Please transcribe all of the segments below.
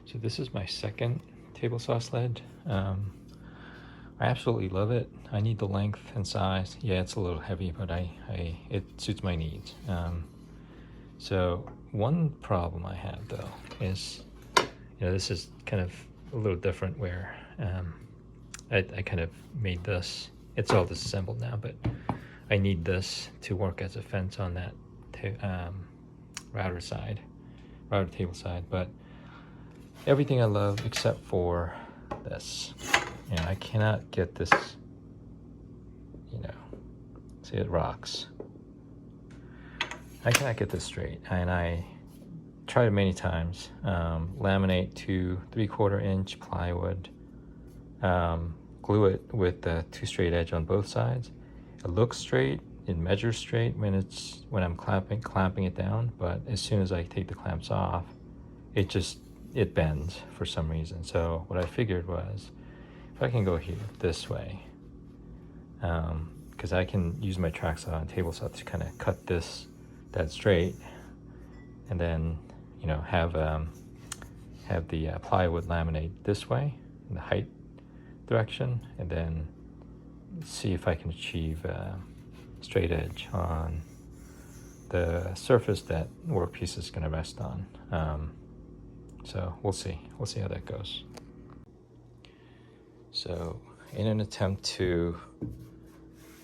So this is my second table saw sled. I absolutely love it. I need the length and size. Yeah, it's a little heavy, but it suits my needs. So one problem I have though is, this is kind of a little different where I kind of made this. It's all disassembled now, but I need this to work as a fence on that router table side. But everything I love except for this. I cannot get this, see, it rocks. I cannot get this straight, and I tried it many times. Laminate to 3/4 inch plywood, glue it with the 2 straight edge on both sides. It looks straight, it measures straight when I'm clamping it down, but as soon as I take the clamps off, it bends for some reason. So what I figured was, if I can go here this way, because I can use my track saw and table saw to kind of cut that straight, and then have the plywood laminate this way in the height direction, and then see if I can achieve straight edge on the surface that workpiece is going to rest on. So we'll see how that goes. So in an attempt to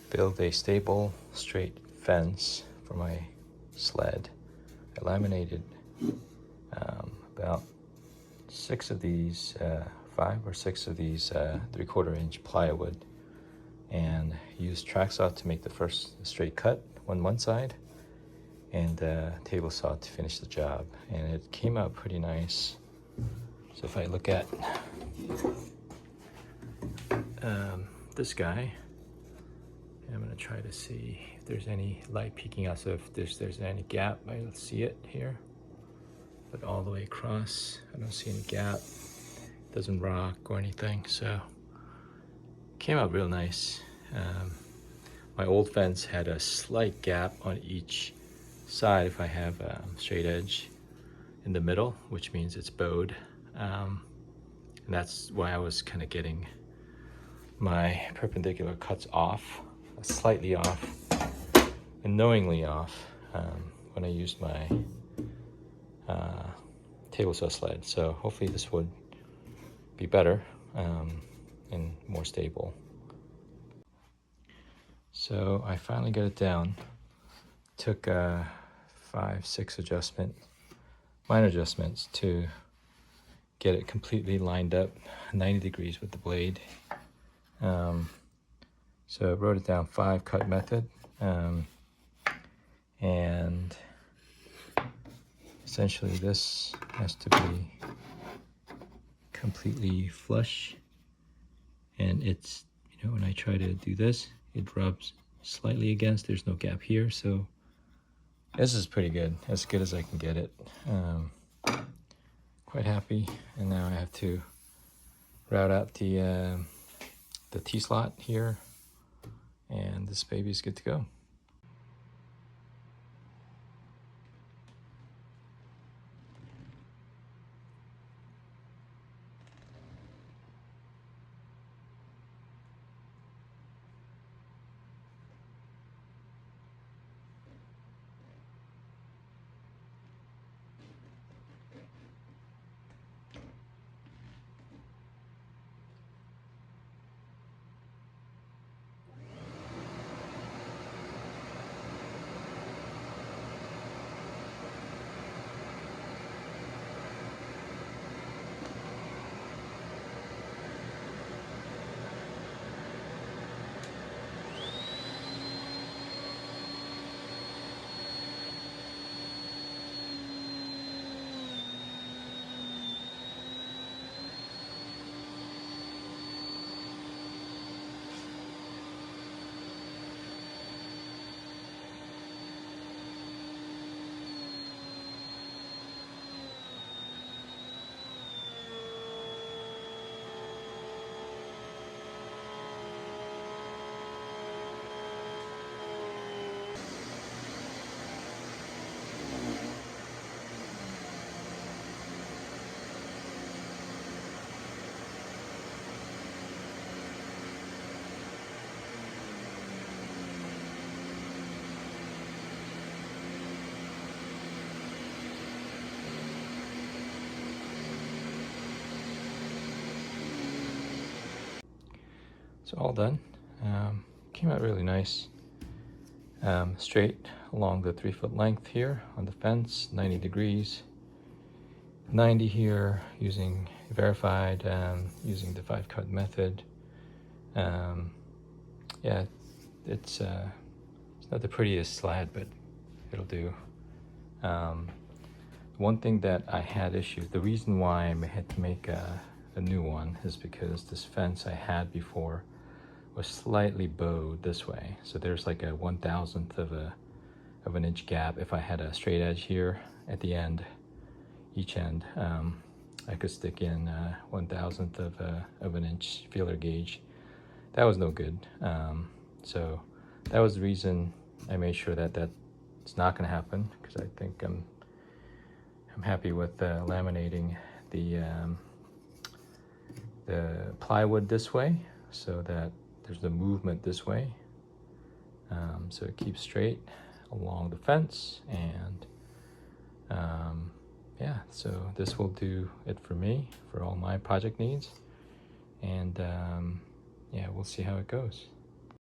build a stable straight fence for my sled, I laminated about 6 of these, 5 or 6 of these 3/4 inch plywood, and used track saw to make the first straight cut on one side, and table saw to finish the job, and it came out pretty nice. So if I look at this guy, I'm going to try to see if there's any light peeking out. So if there's any gap, I'll see it here. But all the way across, I don't see any gap. It doesn't rock or anything, so came out real nice. My old fence had a slight gap on each side if I have straight edge in the middle, which means it's bowed. And that's why I was kind of getting my perpendicular cuts off, slightly off, and knowingly off when I used my table saw sled. So hopefully this would be better and more stable. So I finally got it down. Took 5-6 minor adjustments to get it completely lined up 90 degrees with the blade. So I wrote it down, 5 cut method, and essentially this has to be completely flush, and it's, when I try to do this, it rubs slightly against. There's no gap here, so this is pretty good, as good as I can get it. Quite happy. And now I have to route out the T-slot here, and this baby's good to go. it's all done. Came out really nice. Straight along the 3-foot length here on the fence, 90 degrees. 90 here using verified, using the 5-cut method. Yeah, it's not the prettiest sled, but it'll do. One thing that I had issues, the reason why I had to make a new one is because this fence I had before was slightly bowed this way. So there's like a 1/1000th of an inch gap. If I had a straight edge here at the end, each end, I could stick in 1/1000th of an inch feeler gauge. That was no good. So that was the reason I made sure that that's not going to happen, because I think I'm happy with laminating the plywood this way, so that there's the movement this way, so it keeps straight along the fence. And yeah, so this will do it for me for all my project needs. And yeah, we'll see how it goes.